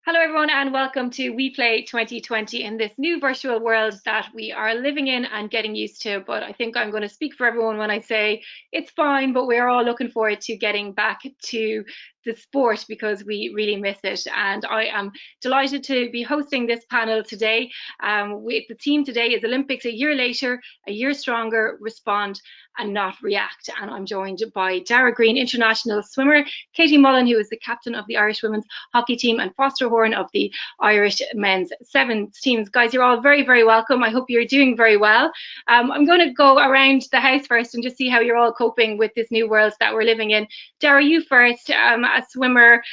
Hello, everyone, and welcome to We Play 2020 in this new virtual world that we are living in and getting used to. But I think I'm going to speak for everyone when I say it's fine, but we're all looking forward to getting back to the sport because we really miss it. And I am delighted to be hosting this panel today. The theme today is Olympics a year later, a year stronger, respond and not react. And I'm joined by Darragh Greene, international swimmer, Katie Mullan, who is the captain of the Irish women's hockey team, and Foster Horan of the Irish men's sevens teams. Guys, you're all very, very welcome. I hope you're doing very well. I'm going to go around the house first and just see how you're all coping with this new world that we're living in. Darragh, you first. A swimmer,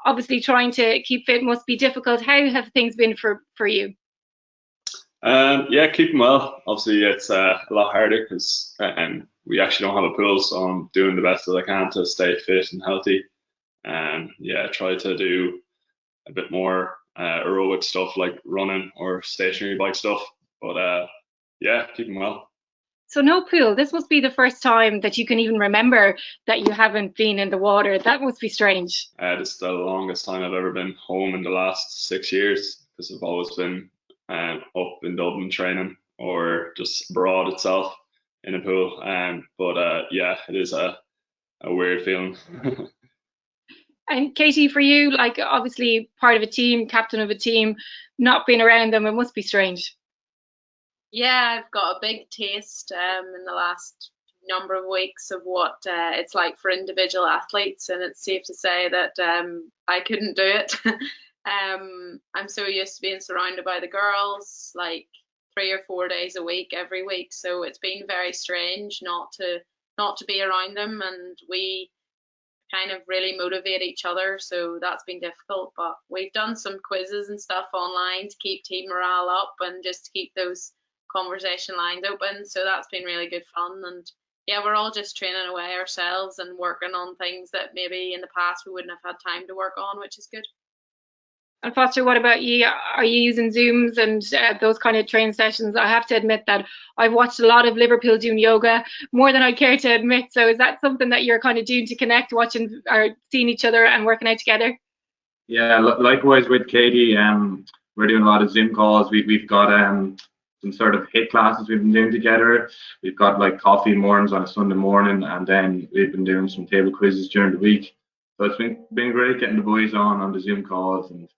obviously trying to keep fit must be difficult. How have things been for you? Yeah, keeping well. Obviously, it's a lot harder because we actually don't have a pool, so I'm doing the best that I can to stay fit and healthy. Yeah, try to do a bit more aerobic stuff like running or stationary bike stuff. But yeah, keeping well. So no pool. This must be the first time that you can even remember that you haven't been in the water. That must be strange. This is the longest time I've ever been home in the last 6 years because I've always been up in Dublin training or just abroad itself in a pool. But yeah, it is a weird feeling. And Katie, for you, like obviously part of a team, captain of a team, not being around them, it must be strange. Yeah, I've got a big taste in the last number of weeks of what it's like for individual athletes, and it's safe to say that I couldn't do it. I'm so used to being surrounded by the girls, like 3 or 4 days a week, every week. So it's been very strange not to be around them, and we kind of really motivate each other. So that's been difficult, but we've done some quizzes and stuff online to keep team morale up and just to keep those conversation lines open. So that's been really good fun. And yeah, we're all just training away ourselves and working on things that maybe in the past we wouldn't have had time to work on, which is good. And Foster, what about you? Are you using Zooms and those kind of training sessions? I have to admit that I've watched a lot of Liverpool doing yoga, more than I care to admit. So is that something that you're kind of doing to connect, watching or seeing each other and working out together? Yeah, likewise with Katie, we're doing a lot of Zoom calls. We've got some sort of HIIT classes we've been doing together. We've got like coffee mornings on a Sunday morning, and then we've been doing some table quizzes during the week. So it's been great getting the boys on the Zoom calls, and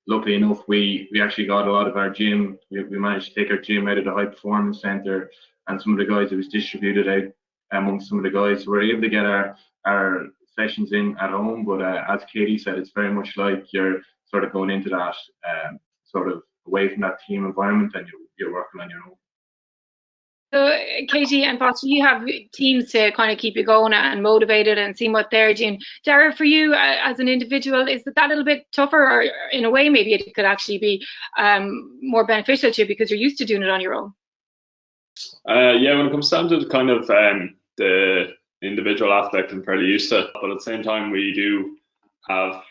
luckily enough, we actually got a lot of our gym. We managed to take our gym out of the high performance center, and some of the guys, it was distributed out amongst some of the guys. So we're able to get our sessions in at home. But as Katie said, it's very much like you're sort of going into that sort of away from that team environment, and you're working on your own. So, Katie and Foster, you have teams to kind of keep you going and motivated and seeing what they're doing. Darragh, for you as an individual, is that a little bit tougher, or in a way maybe it could actually be more beneficial to you because you're used to doing it on your own? Yeah, when it comes down to the kind of the individual aspect, I'm fairly used to it. But at the same time, we do have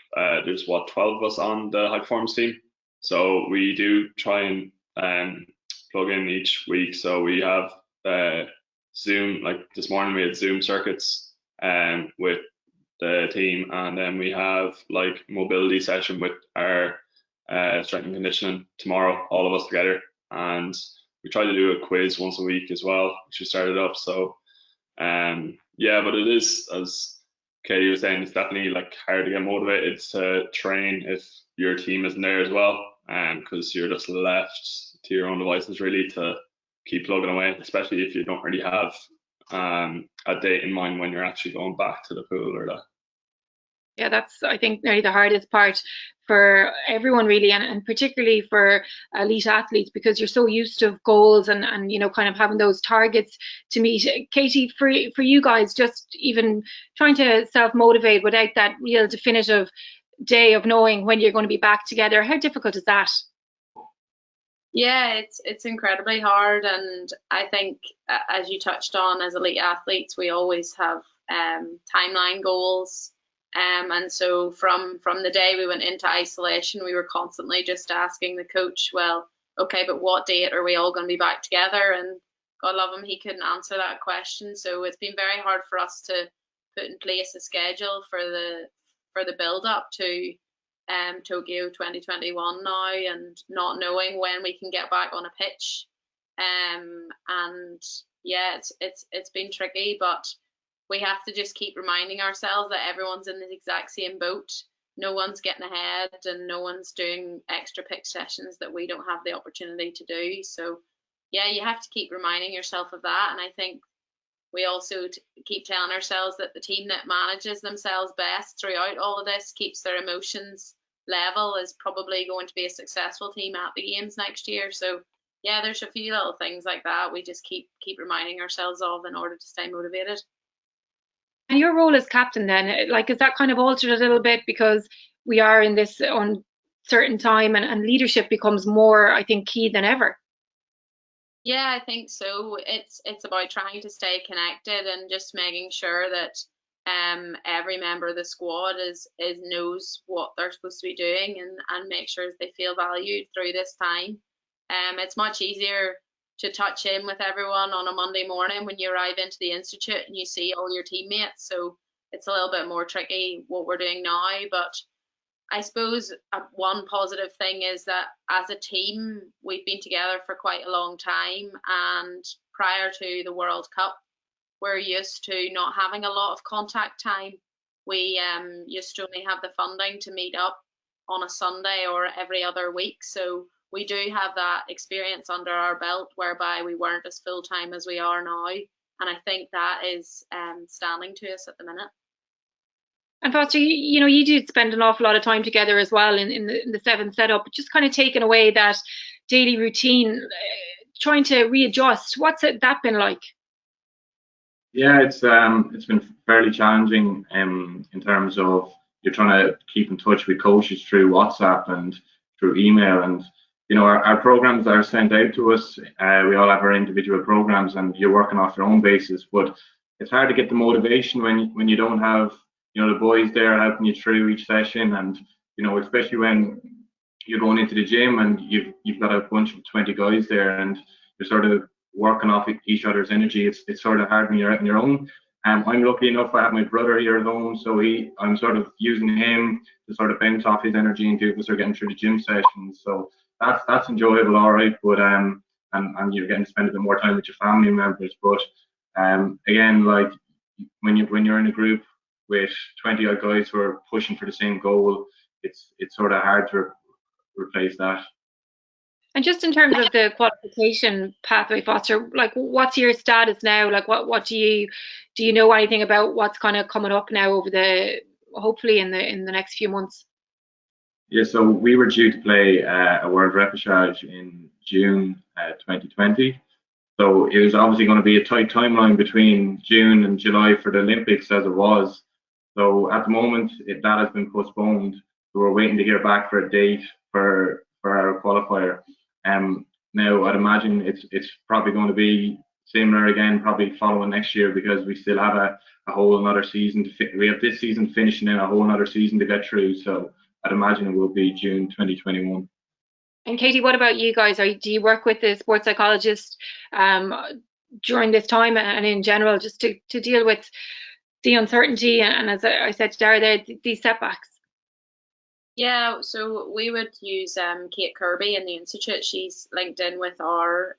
there's 12 of us on the high performance team, so we do try and plug in each week. So we have Zoom, like this morning we had Zoom circuits with the team, and then we have like mobility session with our strength and conditioning tomorrow, all of us together, and we try to do a quiz once a week as well, which we started up. So yeah, but it is, as Katie was saying, it's definitely like hard to get motivated to train if your team isn't there as well, because you're just left to your own devices really to keep plugging away, especially if you don't really have a date in mind when you're actually going back to the pool or that. Yeah, that's, I think, nearly the hardest part for everyone really, and particularly for elite athletes, because you're so used to goals and you know, kind of having those targets to meet. Katie, for you guys, just even trying to self-motivate without that real definitive day of knowing when you're going to be back together, how difficult is that? Yeah, it's incredibly hard, and I think as you touched on, as elite athletes, we always have timeline goals, and so from the day we went into isolation, we were constantly just asking the coach, well, okay, but what date are we all going to be back together? And God love him, he couldn't answer that question. So it's been very hard for us to put in place a schedule for the build up to Tokyo 2021 now, and not knowing when we can get back on a pitch. And yeah, it's been tricky, but we have to just keep reminding ourselves that everyone's in the exact same boat. No one's getting ahead, and no one's doing extra pitch sessions that we don't have the opportunity to do. So yeah, you have to keep reminding yourself of that. And I think we also keep telling ourselves that the team that manages themselves best throughout all of this, keeps their emotions level, is probably going to be a successful team at the games next year. So yeah, there's a few little things like that we just keep reminding ourselves of in order to stay motivated. And your role as captain then, like, is that kind of altered a little bit because we are in this uncertain time, and leadership becomes more, I think, key than ever? Yeah, I think so. It's about trying to stay connected and just making sure that every member of the squad is knows what they're supposed to be doing, and make sure they feel valued through this time. It's much easier to touch in with everyone on a Monday morning when you arrive into the institute and you see all your teammates. So it's a little bit more tricky what we're doing now. But I suppose one positive thing is that as a team, we've been together for quite a long time. And prior to the World Cup, we're used to not having a lot of contact time. We used to only have the funding to meet up on a Sunday or every other week. So we do have that experience under our belt whereby we weren't as full time as we are now. And I think that is standing to us at the minute. And Foster, you did spend an awful lot of time together as well in the Seven setup, just kind of taking away that daily routine, trying to readjust. What's that been like? Yeah, it's been fairly challenging in terms of you're trying to keep in touch with coaches through WhatsApp and through email, and our programs are sent out to us. We all have our individual programs, and you're working off your own basis. But it's hard to get the motivation when you don't have the boys there helping you through each session, and especially when you're going into the gym and you've got a bunch of 20 guys there, and you're sort of working off each other's energy. It's sort of hard when you're out on your own. I'm lucky enough I have my brother here at home, so I'm sort of using him to sort of bounce off his energy and do start getting through the gym sessions. So that's enjoyable, all right. But and you're getting to spend a bit more time with your family members. But again, like when you're in a group with 20 odd guys who are pushing for the same goal, it's sort of hard to replace that. And just in terms of the qualification pathway, Foster, like, what's your status now? Like, what do you know anything about what's kind of coming up now over hopefully in the next few months? Yeah, so we were due to play a World Repechage in June 2020. So it was obviously going to be a tight timeline between June and July for the Olympics as it was. So at the moment, that has been postponed. So we're waiting to hear back for a date for our qualifier. Now I'd imagine it's probably going to be similar again, probably following next year, because we still have a whole another season we have this season finishing in a whole another season to get through. So I'd imagine it will be June 2021. And Katie, what about you guys? Do you work with the sports psychologist during this time and in general, just to deal with the uncertainty and, as I said to Darragh there, these setbacks? Yeah, so we would use Kate Kirby in the institute. She's linked in with our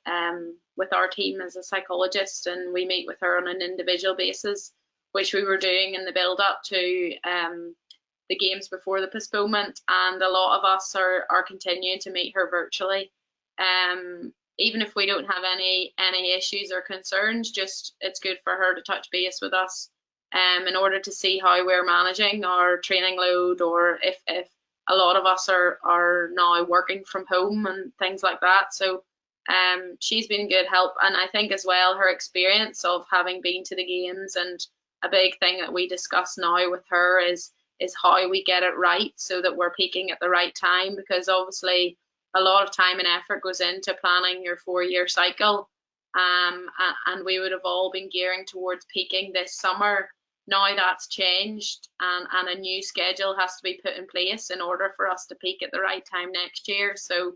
team as a psychologist, and we meet with her on an individual basis, which we were doing in the build up to the games before the postponement. And a lot of us are continuing to meet her virtually. Even if we don't have any issues or concerns, just it's good for her to touch base with us in order to see how we're managing our training load, or if a lot of us are now working from home and things like that. So she's been good help. And I think as well, her experience of having been to the games, and a big thing that we discuss now with her is how we get it right so that we're peaking at the right time, because obviously a lot of time and effort goes into planning your 4-year cycle. And we would have all been gearing towards peaking this summer. Now that's changed, and a new schedule has to be put in place in order for us to peak at the right time next year. So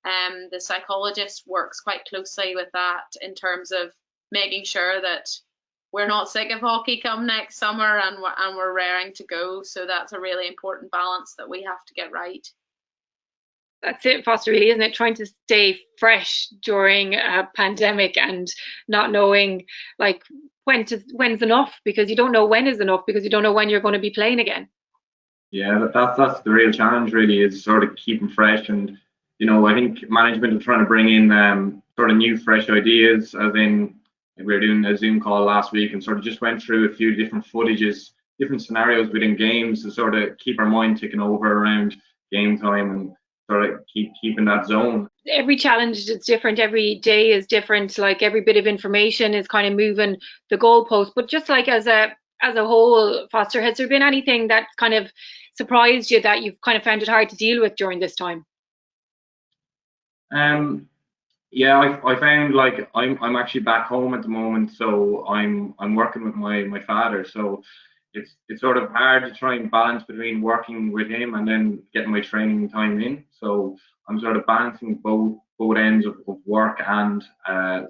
the psychologist works quite closely with that in terms of making sure that we're not sick of hockey come next summer, and we're raring to go. So that's a really important balance that we have to get right. That's it, Foster, really, isn't it? Trying to stay fresh during a pandemic and not knowing like when's enough, because you don't know when is enough, because you don't know when you're going to be playing again. Yeah, that's the real challenge, really, is sort of keeping fresh. And I think management are trying to bring in sort of new, fresh ideas. As in, we were doing a Zoom call last week and sort of just went through a few different footages, different scenarios within games to sort of keep our mind ticking over around game time and sort of keeping that zone. Every challenge is different, every day is different, like every bit of information is kind of moving the goalpost. But just like as a whole, Foster, has there been anything that kind of surprised you that you've kind of found it hard to deal with during this time? Yeah, I found like I'm actually back home at the moment, so I'm working with my father, so it's sort of hard to try and balance between working with him and then getting my training time in. So I'm sort of balancing both ends of work and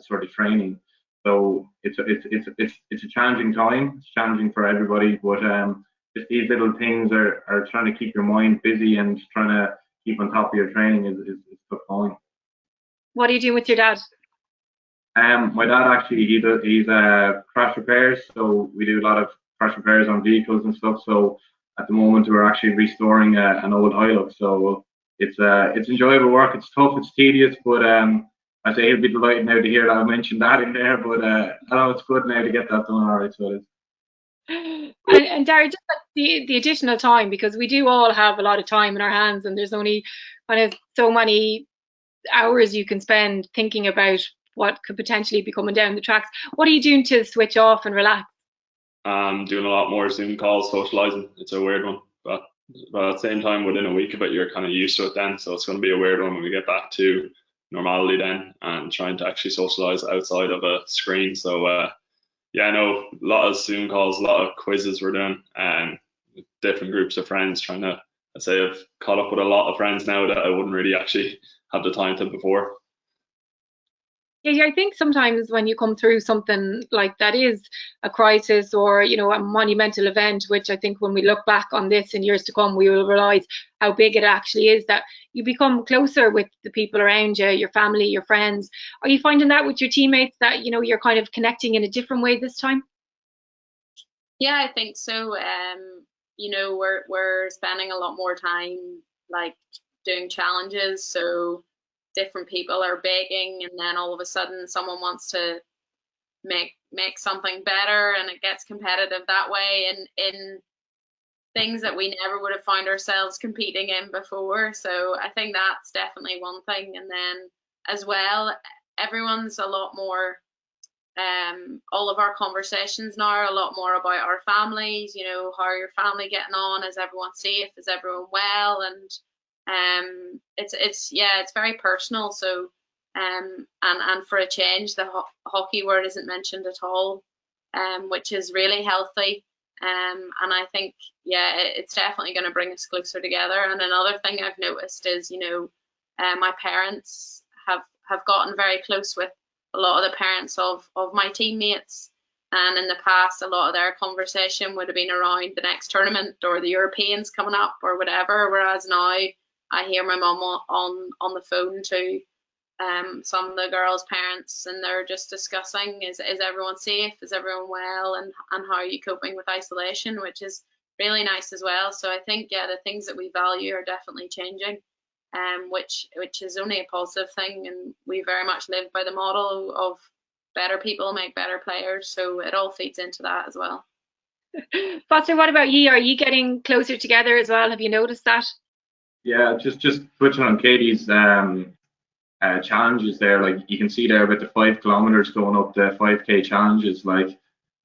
sort of training. So it's a challenging time. It's challenging for everybody, but just these little things are trying to keep your mind busy and trying to keep on top of your training is tough going. What are you doing with your dad? My dad actually he's crash repairs, so we do a lot of crash repairs on vehicles and stuff. So at the moment we're actually restoring an old Hilux. So it's enjoyable work. It's tough, it's tedious, but I say he'll be delighted now to hear that I mentioned that in there. But I know it's good now to get that done. All right, so it is. And Darragh, just like the additional time, because we do all have a lot of time in our hands, and there's only kind of so many hours you can spend thinking about what could potentially be coming down the tracks. What are you doing to switch off and relax? Doing a lot more Zoom calls, socializing. It's a weird one, but at the same time, within a week of it, you're kind of used to it then. So it's going to be a weird one when we get back to normality then, and trying to actually socialize outside of a screen. So yeah, I know a lot of Zoom calls, a lot of quizzes we're doing, and different groups of friends trying to. I say I've caught up with a lot of friends now that I wouldn't really actually have the time to before. Yeah, I think sometimes when you come through something like that is a crisis or, a monumental event, which I think when we look back on this in years to come, we will realise how big it actually is, that you become closer with the people around you, your family, your friends. Are you finding that with your teammates, that, you're kind of connecting in a different way this time? Yeah, I think so. We're spending a lot more time like doing challenges, so different people are begging, and then all of a sudden someone wants to make something better, and it gets competitive that way, and in things that we never would have found ourselves competing in before. So I think that's definitely one thing. And then as well, everyone's a lot more all of our conversations now are a lot more about our families, how are your family getting on, is everyone safe, is everyone well, and it's very personal. So and for a change, the hockey word isn't mentioned at all, which is really healthy. And I think it's definitely going to bring us closer together. And another thing I've noticed is my parents have gotten very close with a lot of the parents of my teammates, and in the past a lot of their conversation would have been around the next tournament or the Europeans coming up or whatever, whereas now I hear my mum on the phone to some of the girls' parents, and they're just discussing is everyone safe, is everyone well, and how are you coping with isolation, which is really nice as well. So I think the things that we value are definitely changing, which is only a positive thing, and we very much live by the model of better people make better players, so it all feeds into that as well. Foster, what about you? Are you getting closer together as well? Have you noticed that? Yeah, just touching on Katie's challenges there, like you can see there with the 5 kilometers going up, the 5K challenges, like,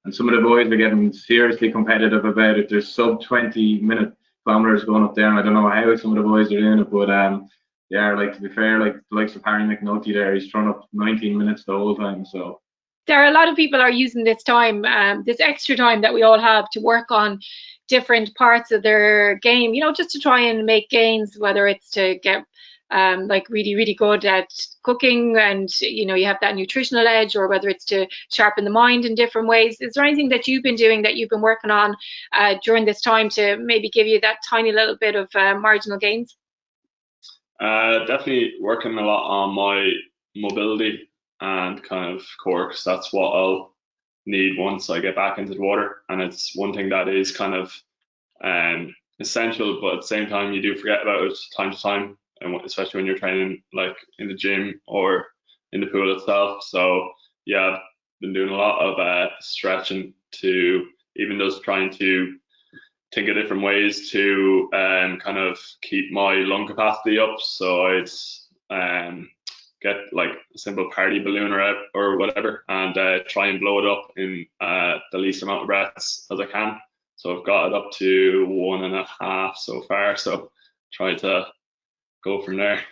and some of the boys are getting seriously competitive about it. There's sub 20-minute kilometers going up there, and I don't know how some of the boys are doing it, but like, to be fair, like the likes of Harry McNulty there, he's thrown up 19 minutes the whole time. So there are a lot of people are using this time, this extra time that we all have, to work on different parts of their game, just to try and make gains, whether it's to get like really good at cooking, and you have that nutritional edge, or whether it's to sharpen the mind in different ways. Is there anything that you've been doing, that you've been working on during this time, to maybe give you that tiny little bit of marginal gains? Definitely working a lot on my mobility and kind of core, 'cause that's what I'll need once I get back into the water. And it's one thing that is kind of essential, but at the same time you do forget about it time to time, and especially when you're training like in the gym or in the pool itself. So yeah, I've been doing a lot of stretching, to even just trying to think of different ways to kind of keep my lung capacity up. So I'd get like a simple party balloon or whatever, and try and blow it up in the least amount of breaths as I can. So I've got it up to 1.5 so far. So try to go from there.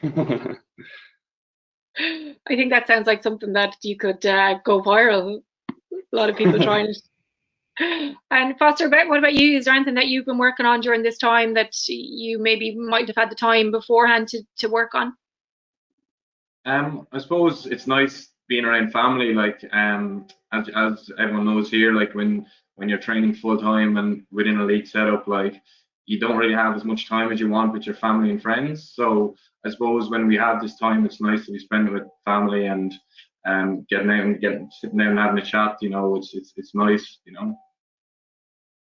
I think that sounds like something that you could go viral. A lot of people trying it. And Foster, what about you? Is there anything that you've been working on during this time that you maybe might have had the time beforehand to work on? I suppose it's nice being around family, like as everyone knows here, like when you're training full time and within a league setup, like you don't really have as much time as you want with your family and friends. So I suppose when we have this time, it's nice to be spending with family and getting out and sitting down and having a chat. It's nice.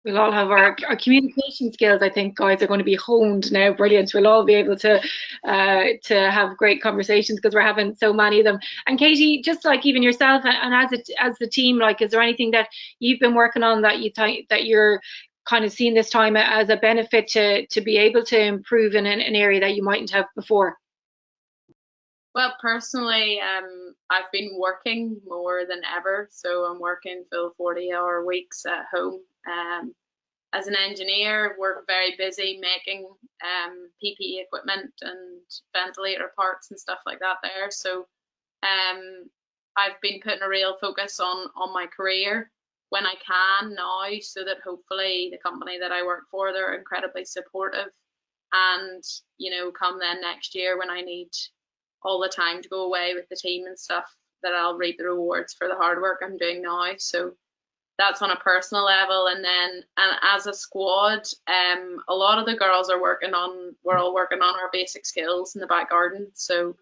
We'll all have our communication skills, I think, guys, are going to be honed now. Brilliant. We'll all be able to have great conversations, because we're having so many of them. And Katie, just like even yourself and as the team, like, is there anything that you've been working on that you're kind of seeing this time as a benefit to be able to improve in an area that you mightn't have before? Well, personally, I've been working more than ever. So I'm working full 40-hour weeks at home. As an engineer, we're very busy making PPE equipment and ventilator parts and stuff like that there. So I've been putting a real focus on my career when I can now, so that hopefully the company that I work for, they're incredibly supportive. And, come then next year when I need all the time to go away with the team and stuff, that I'll reap the rewards for the hard work I'm doing now. So that's on a personal level. And as a squad, a lot of the girls we're all working on our basic skills in the back garden. So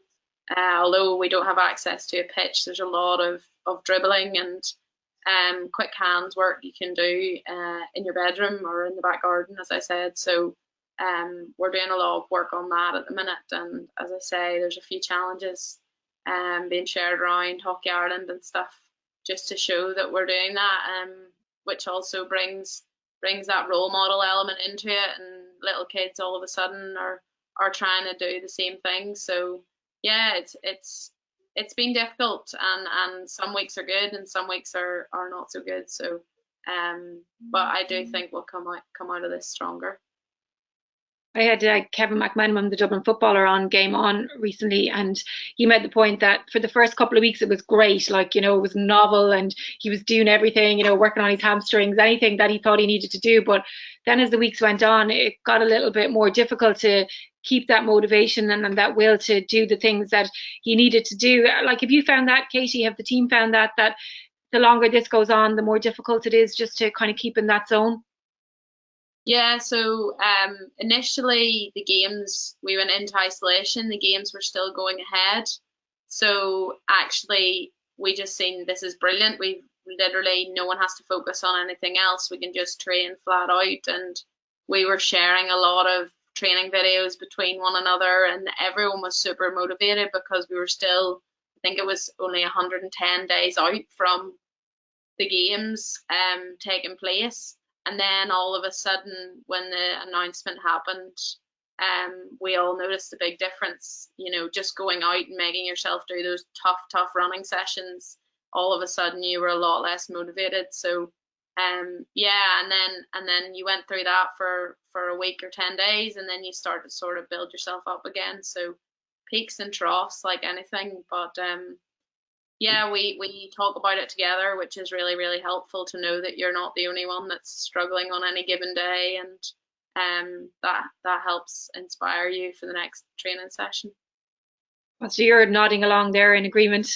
although we don't have access to a pitch, there's a lot of dribbling and quick hands work you can do in your bedroom or in the back garden, as I said. So we're doing a lot of work on that at the minute. And as I say, there's a few challenges being shared around Hockey Ireland and stuff, just to show that we're doing that, which also brings that role model element into it, and little kids all of a sudden are trying to do the same thing. So yeah, it's been difficult, and some weeks are good and some weeks are not so good. So but I do think we'll come out of this stronger. I had Kevin McMenamin, the Dublin footballer, on Game On recently, and he made the point that for the first couple of weeks it was great, like, it was novel and he was doing everything, working on his hamstrings, anything that he thought he needed to do. But then as the weeks went on, it got a little bit more difficult to keep that motivation and that will to do the things that he needed to do. Like, have you found that, Katie? Have the team found that the longer this goes on, the more difficult it is just to kind of keep in that zone? Yeah, so initially the games, we went into isolation, the games were still going ahead. So actually we just seen this is brilliant. We literally, no one has to focus on anything else. We can just train flat out. And we were sharing a lot of training videos between one another, and everyone was super motivated because we were still, I think it was only 110 days out from the games taking place. And then all of a sudden, when the announcement happened, we all noticed a big difference. Just going out and making yourself do those tough running sessions, all of a sudden you were a lot less motivated. So yeah, and then you went through that for a week or 10 days, and then you start to sort of build yourself up again. So peaks and troughs like anything, but yeah, we talk about it together, which is really, really helpful to know that you're not the only one that's struggling on any given day, and that helps inspire you for the next training session. So you're nodding along there in agreement.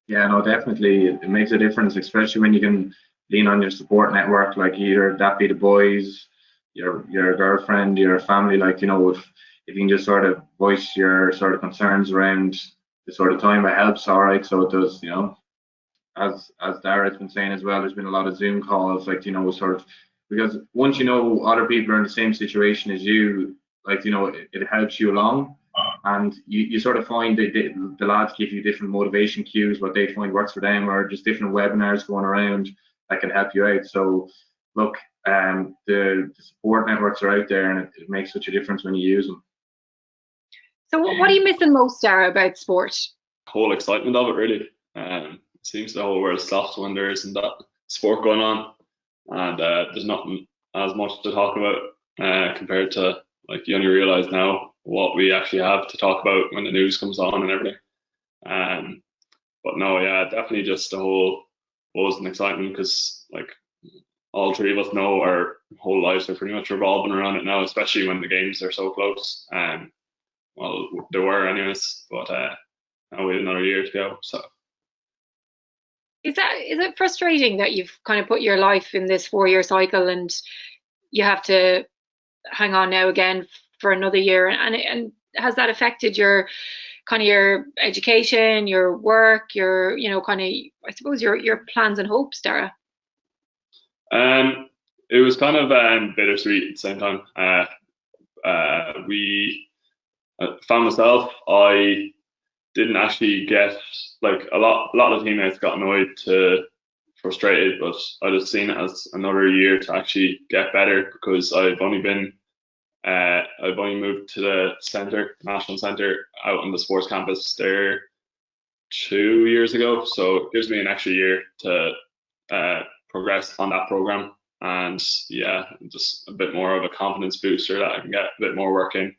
Yeah, no, definitely. It makes a difference, especially when you can lean on your support network, like either that be the boys, your girlfriend, your family. Like, if you can just sort of voice your sort of concerns around the sort of time, it helps. All right, so it does. As Darragh's been saying as well, there's been a lot of Zoom calls, like, sort of, because once other people are in the same situation as you, like, it helps you along, and you sort of find that the lads give you different motivation cues, what they find works for them, or just different webinars going around that can help you out. So look, the support networks are out there, and it makes such a difference when you use them. So what are you missing most, Darragh, about sport? Whole excitement of it, really. It seems the whole world stops when there isn't that sport going on, and there's nothing as much to talk about compared to, like, you only realise now what we actually have to talk about when the news comes on and everything. But no, yeah, definitely just the whole buzz and excitement, because, like, all three of us know our whole lives are pretty much revolving around it now, especially when the games are so close. Well, they were anyways, but now we have another year to go. So Is it frustrating that you've kind of put your life in this 4-year cycle and you have to hang on now again for another year? And has that affected your kind of your education, your work, your kind of, I suppose, your plans and hopes, Darragh? It was kind of bittersweet at the same time. Found myself, I didn't actually get, like, a lot of teammates got annoyed to frustrated, but I just seen it as another year to actually get better, because I've only moved to the national centre out on the sports campus there 2 years ago, so it gives me an extra year to progress on that program, and yeah, just a bit more of a confidence booster that I can get a bit more work in.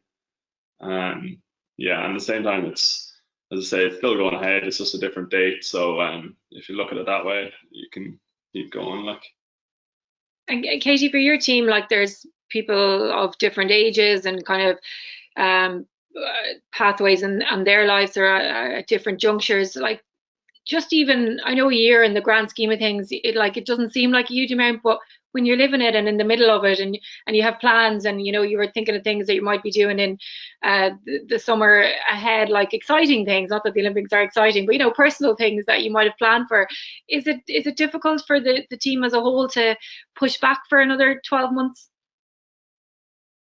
Yeah, and at the same time, it's, as I say, it's still going ahead. It's just a different date. So if you look at it that way, you can keep going. Like, and Katie, for your team, like, there's people of different ages and kind of pathways, and their lives are at different junctures. Like, just even, I know a year in the grand scheme of things, it doesn't seem like a huge amount, but when you're living it and in the middle of it, and you have plans, and you were thinking of things that you might be doing in the summer ahead, like exciting things, not that the Olympics are exciting, but personal things that you might have planned for. Is it difficult for the team as a whole to push back for another 12 months?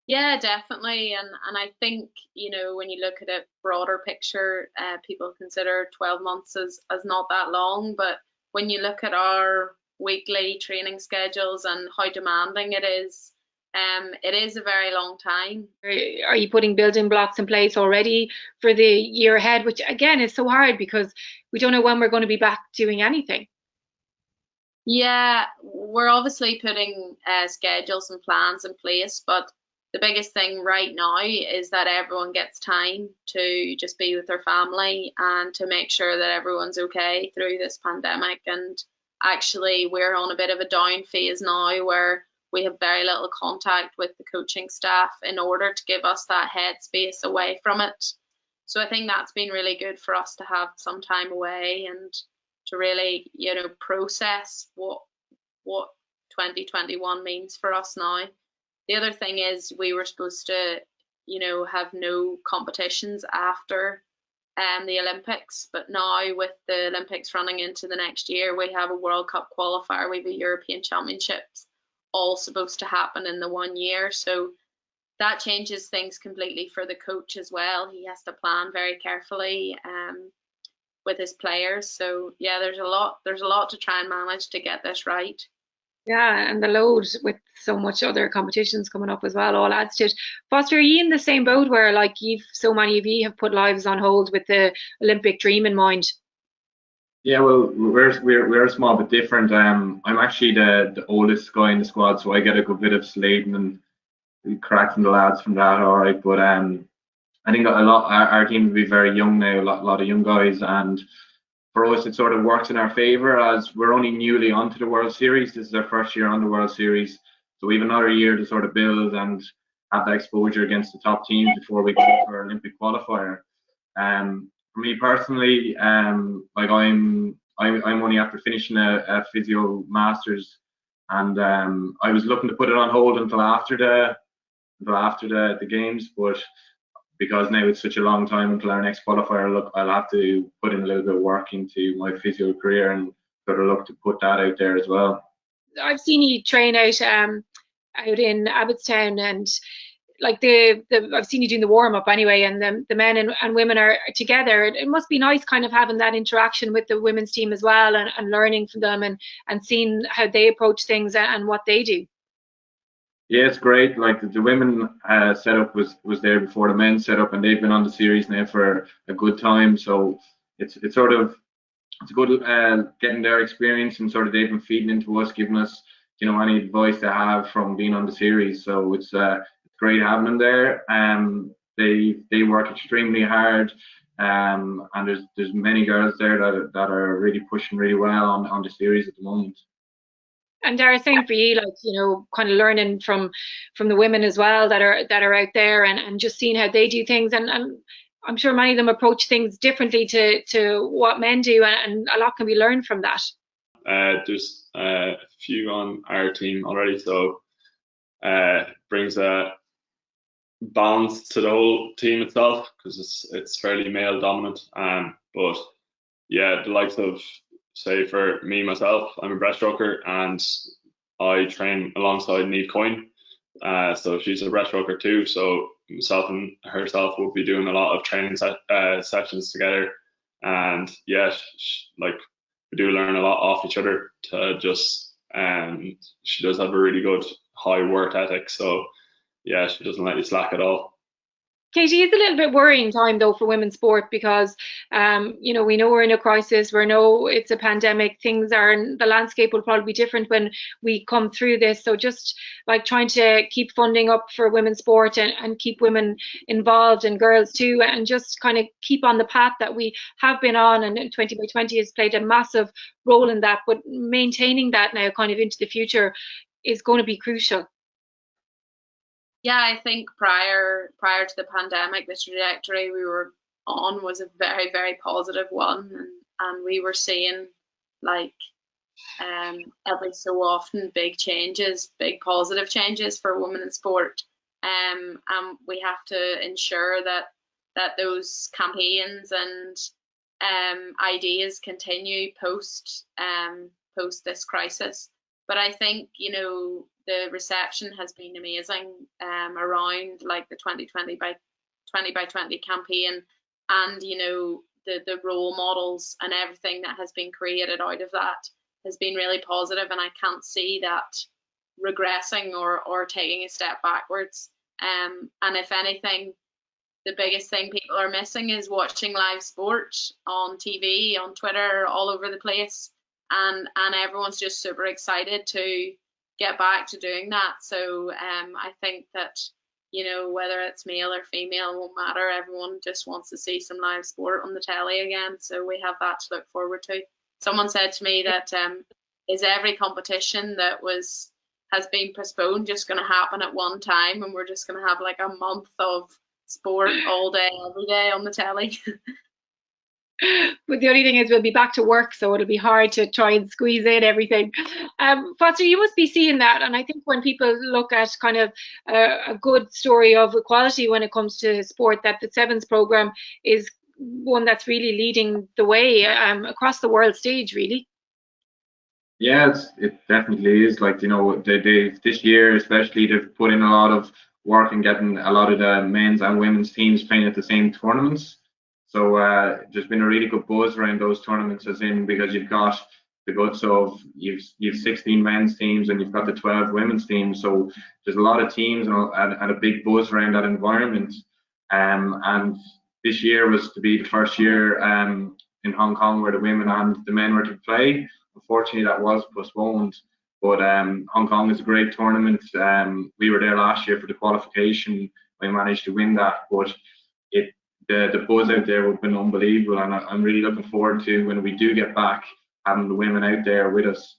Yeah, definitely. And I think, when you look at a broader picture, people consider 12 months as not that long. But when you look at our weekly training schedules and how demanding it is a very long time. Are you putting building blocks in place already for the year ahead, which again is so hard because we don't know when we're going to be back doing anything? Yeah, we're obviously putting schedules and plans in place, but the biggest thing right now is that everyone gets time to just be with their family and to make sure that everyone's okay through this pandemic. And actually, we're on a bit of a down phase now where we have very little contact with the coaching staff in order to give us that headspace away from it. So I think that's been really good for us to have some time away and to really, process what 2021 means for us now. The other thing is we were supposed to, have no competitions after the Olympics, but now with the Olympics running into the next year, we have a World Cup qualifier, we have a European Championships, all supposed to happen in the 1 year. So that changes things completely for the coach as well. He has to plan very carefully with his players. So yeah, there's a lot to try and manage to get this right. Yeah, and the load with so much other competitions coming up as well all adds to it. Foster, are you in the same boat where, like, so many of you have put lives on hold with the Olympic dream in mind? Yeah, well, we're a small bit different. I'm actually the oldest guy in the squad, so I get a good bit of slating and crack from the lads from that. All right, but I think our team will be very young now, a lot of young guys, and for us, it sort of works in our favour as we're only newly onto the World Series. This is our first year on the World Series, so we have another year to sort of build and have that exposure against the top teams before we go for our Olympic qualifier. For me personally, like I'm only after finishing a physio masters, and I was looking to put it on hold until after the games, but because now it's such a long time until our next qualifier, look, I'll have to put in a little bit of work into my physio career and sort of look to put that out there as well. I've seen you train out in Abbottstown, and like I've seen you doing the warm up anyway, and the men and women are together. It must be nice kind of having that interaction with the women's team as well, and learning from them and seeing how they approach things and what they do. Yeah, it's great. Like the women setup was there before the men's setup, and they've been on the series now for a good time. So it's good getting their experience, and sort of they've been feeding into us, giving us any advice they have from being on the series. So it's great having them there. They work extremely hard, and there's many girls there that are really pushing really well on the series at the moment. And Darragh, same for you, like, kind of learning from the women as well that are out there, and just seeing how they do things, and I'm sure many of them approach things differently to what men do, and a lot can be learned from that. There's a few on our team already, so brings a balance to the whole team itself, because it's fairly male dominant. But yeah, the likes of, say, for me myself, I'm a breaststroker, and I train alongside Niamh Coyne. So she's a breaststroker too. So myself and herself will be doing a lot of training sessions together, and yeah, like we do learn a lot off each other. To just she does have a really good high work ethic, so yeah, she doesn't let you slack at all. Katie, it's a little bit worrying time though for women's sport, because we know we're in a crisis, we know it's a pandemic, the landscape will probably be different when we come through this. So just like trying to keep funding up for women's sport and keep women involved, and girls too, and just kind of keep on the path that we have been on, and 20 by 20 has played a massive role in that, but maintaining that now kind of into the future is going to be crucial. Yeah, I think prior to the pandemic, the trajectory we were on was a very, very positive one, and we were seeing like every so often big positive changes for women in sport, and we have to ensure that those campaigns and ideas continue post this crisis. But I think the reception has been amazing around like the 2020 by 20 campaign, and the role models and everything that has been created out of that has been really positive, and I can't see that regressing or taking a step backwards. And if anything, the biggest thing people are missing is watching live sport on TV, on Twitter, all over the place, and everyone's just super excited to get back to doing that. So I think that whether it's male or female won't matter. Everyone just wants to see some live sport on the telly again. So we have that to look forward to. Someone said to me that is every competition that has been postponed just going to happen at one time, and we're just going to have like a month of sport all day, every day on the telly. But the only thing is we'll be back to work, so it'll be hard to try and squeeze in everything. Foster, you must be seeing that, and I think when people look at kind of a good story of equality when it comes to sport, that the Sevens programme is one that's really leading the way across the world stage, really. Yeah, it definitely is. Like, they this year especially, they've put in a lot of work in getting a lot of the men's and women's teams playing at the same tournaments. So there's been a really good buzz around those tournaments, as in because you've got the guts of you've 16 men's teams and you've got the 12 women's teams. So there's a lot of teams and a big buzz around that environment. And this year was to be the first year in Hong Kong where the women and the men were to play. Unfortunately, that was postponed. But Hong Kong is a great tournament. We were there last year for the qualification. We managed to win that, but the buzz out there has been unbelievable, and I'm really looking forward to when we do get back having the women out there with us.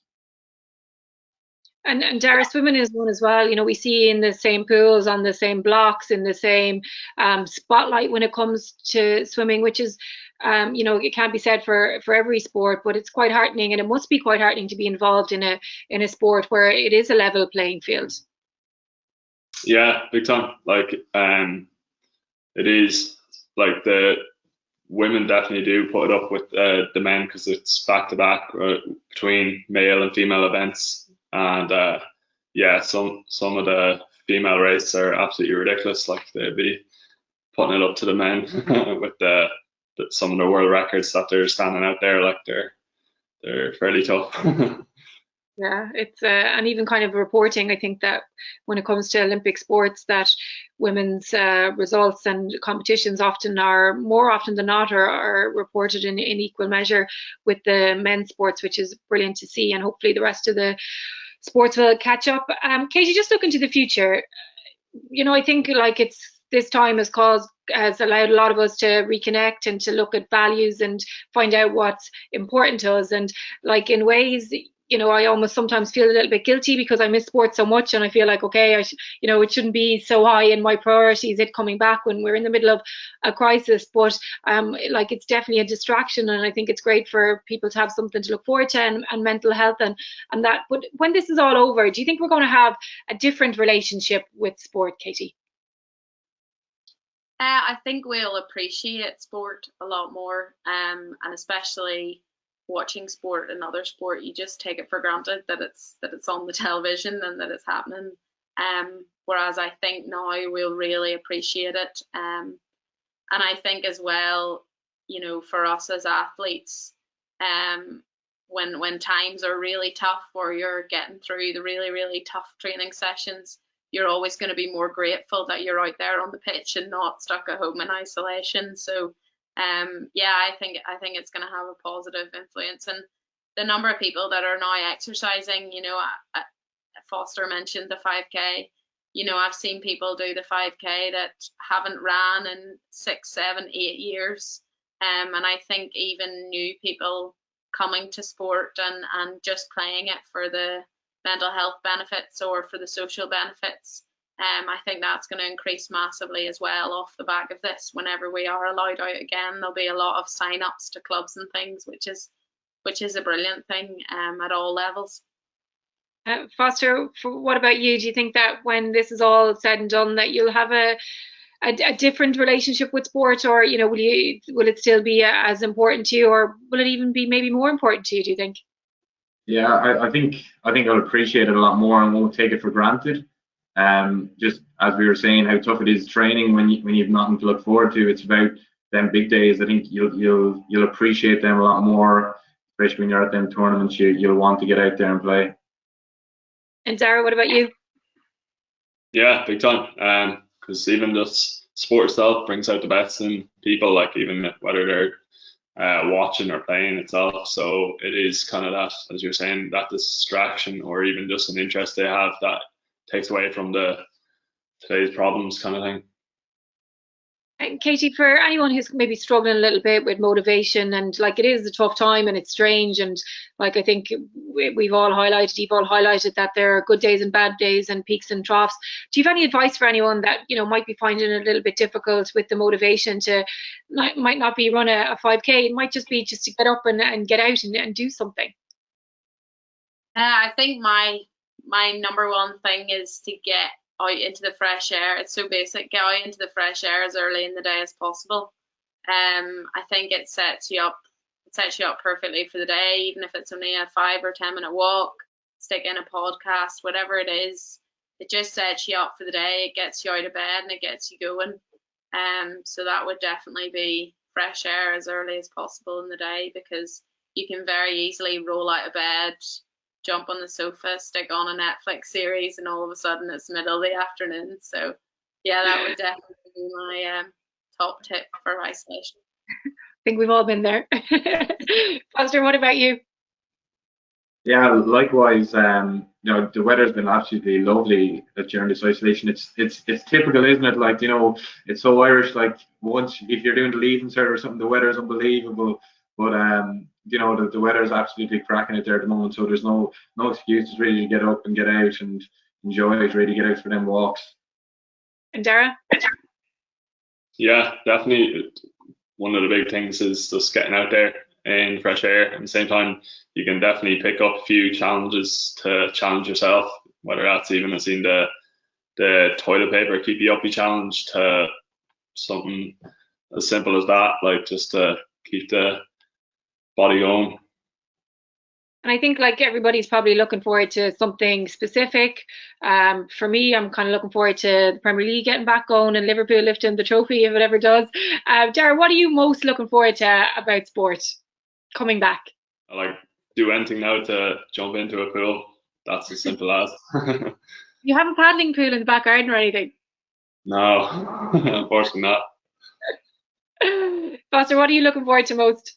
And Darragh, swimming is one as well. You know, we see in the same pools, on the same blocks, in the same spotlight when it comes to swimming, which is, you know, it can't be said for every sport, but it's quite heartening, and it must be quite heartening to be involved in a sport where it is a level playing field. Yeah, big time. Like, it is like the women definitely do put it up with the men because it's back to back between male and female events, and yeah, some of the female races are absolutely ridiculous. Like they'd be putting it up to the men with some of the world records that they're standing out there. Like they're fairly tough. Yeah, it's and even kind of reporting. I think that when it comes to Olympic sports, that women's results and competitions often are, more often than not, are reported in equal measure with the men's sports, which is brilliant to see. And hopefully the rest of the sports will catch up. Katie, just looking to the future, you know, I think like this time has allowed a lot of us to reconnect and to look at values and find out what's important to us. And like in ways, you know, I almost sometimes feel a little bit guilty because I miss sports so much, and I feel like, okay, you know, it shouldn't be so high in my priorities, it coming back when we're in the middle of a crisis. But like it's definitely a distraction, and I think it's great for people to have something to look forward to, and mental health and that. But when this is all over, do you think we're going to have a different relationship with sport, Katie? I think we'll appreciate sport a lot more, and especially watching sport, another sport, you just take it for granted that it's on the television and that it's happening. Whereas I think now we'll really appreciate it. And I think as well, you know, for us as athletes, when times are really tough or you're getting through the really, really tough training sessions, you're always going to be more grateful that you're out there on the pitch and not stuck at home in isolation. So yeah, I think it's going to have a positive influence. And the number of people that are now exercising, you know, Foster mentioned the 5K. You know, I've seen people do the 5K that haven't ran in 6, 7, 8 years. And I think even new people coming to sport and just playing it for the mental health benefits or for the social benefits, I think that's going to increase massively as well off the back of this. Whenever we are allowed out again, there'll be a lot of sign-ups to clubs and things, which is a brilliant thing at all levels. Foster, what about you? Do you think that when this is all said and done, that you'll have a different relationship with sport, or you know, will it still be as important to you, or will it even be maybe more important to you? Do you think? Yeah, I think I'll appreciate it a lot more and won't take it for granted. Just as we were saying, how tough it is training when you've nothing to look forward to. It's about them big days. I think you'll appreciate them a lot more, especially when you're at them tournaments. You'll want to get out there and play. And Darragh, what about you? Yeah, big time. Because even just sport itself brings out the best in people. Like even whether they're watching or playing itself. So it is kind of that, as you're saying, that distraction or even just an interest they have that takes away from today's problems kind of thing. And Katie, for anyone who's maybe struggling a little bit with motivation, and like it is a tough time and it's strange, and like I think you've all highlighted that there are good days and bad days and peaks and troughs. Do you have any advice for anyone that, you know, might be finding it a little bit difficult with the motivation to, might not be run a 5K, it might just be just to get up and get out and do something? I think my number one thing is to get out into the fresh air. It's so basic. Get out into the fresh air as early in the day as possible. I think it sets you up perfectly for the day, even if it's only a 5 or 10 minute walk, stick in a podcast, whatever it is. It just sets you up for the day. It gets you out of bed and it gets you going. So that would definitely be fresh air as early as possible in the day, because you can very easily roll out of bed, jump on the sofa, stick on a Netflix series, and all of a sudden it's middle of the afternoon. So yeah, that would definitely be my top tip for isolation. I think we've all been there. Foster, what about you? Yeah, likewise. You know, the weather's been absolutely lovely during this isolation. It's typical, isn't it? Like, you know, it's so Irish. Like once if you're doing the leaving cert or something, the weather is unbelievable. But the weather is absolutely cracking out there at the moment, so there's no excuses really to get up and get out and enjoy it. Really get out for them walks. And Darragh? Yeah, definitely. One of the big things is just getting out there in fresh air. At the same time, you can definitely pick up a few challenges to challenge yourself, whether that's even as in the toilet paper keep you uppy challenge to something as simple as that, like just to keep the body going. And I think like everybody's probably looking forward to something specific. For me, I'm kind of looking forward to the Premier League getting back going and Liverpool lifting the trophy if it ever does. Darragh, what are you most looking forward to about sport coming back? I like do anything now to jump into a pool. That's as simple as. You have a paddling pool in the back garden or anything? No, unfortunately not. Foster, what are you looking forward to most?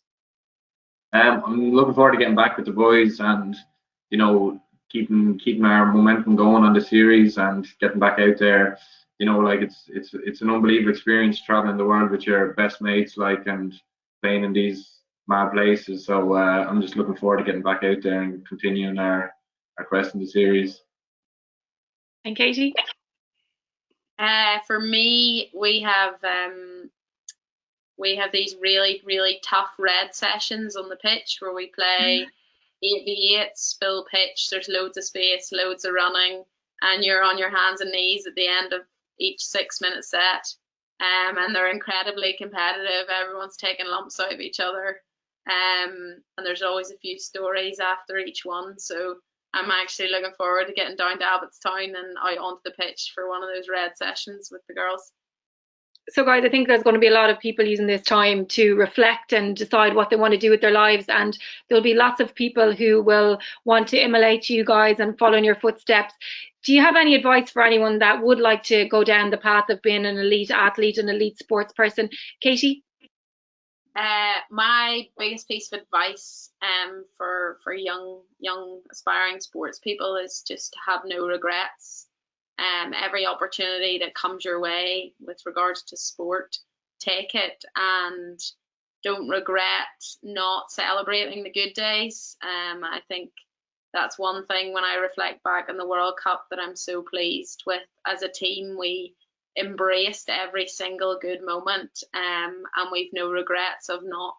I'm looking forward to getting back with the boys and, keeping our momentum going on the series and getting back out there. It's an unbelievable experience traveling the world with your best mates, and playing in these mad places. So I'm just looking forward to getting back out there and continuing our quest in the series. And Katie? For me, we have these really, really tough red sessions on the pitch where we play 8v8, full pitch. There's loads of space, loads of running, and you're on your hands and knees at the end of each 6-minute set. And they're incredibly competitive. Everyone's taking lumps out of each other. And there's always a few stories after each one. So I'm actually looking forward to getting down to Abbottstown and out onto the pitch for one of those red sessions with the girls. So guys, I think there's going to be a lot of people using this time to reflect and decide what they want to do with their lives, and there'll be lots of people who will want to emulate you guys and follow in your footsteps. Do you have any advice for anyone that would like to go down the path of being an elite athlete, an elite sports person? Katie? My biggest piece of advice for young aspiring sports people is just to have no regrets. Every opportunity that comes your way with regards to sport, take it, and don't regret not celebrating the good days. I think that's one thing when I reflect back on the World Cup that I'm so pleased with. As a team, we embraced every single good moment, and we've no regrets of not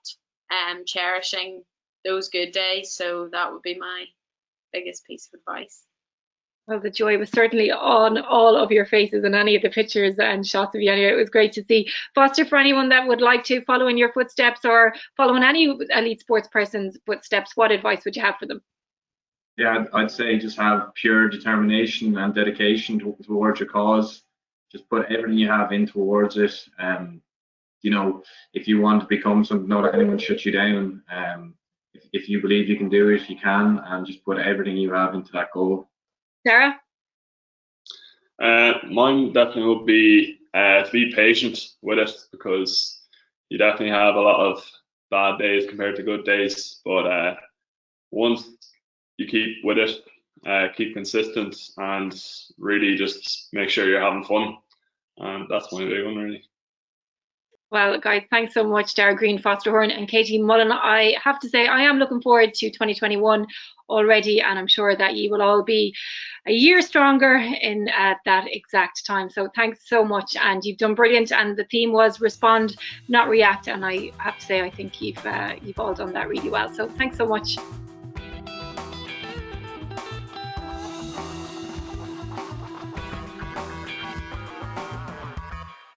cherishing those good days. So that would be my biggest piece of advice. Well, the joy was certainly on all of your faces in any of the pictures and shots of you anyway. It was great to see. Foster, for anyone that would like to follow in your footsteps or follow in any elite sports person's footsteps, what advice would you have for them? Yeah, I'd say just have pure determination and dedication towards your cause. Just put everything you have in towards it. If you want to become something, not that anyone shuts you down. If you believe you can do it, you can, and just put everything you have into that goal. Darragh? Mine definitely would be to be patient with it, because you definitely have a lot of bad days compared to good days. But once you keep with it, keep consistent, and really just make sure you're having fun. And that's my big one, really. Well, guys, thanks so much, Darragh Greene, Foster Horan and Katie Mullan. I have to say, I am looking forward to 2021 already, and I'm sure that you will all be a year stronger in at that exact time. So thanks so much, and you've done brilliant. And the theme was respond, not react. And I have to say, I think you've all done that really well. So thanks so much.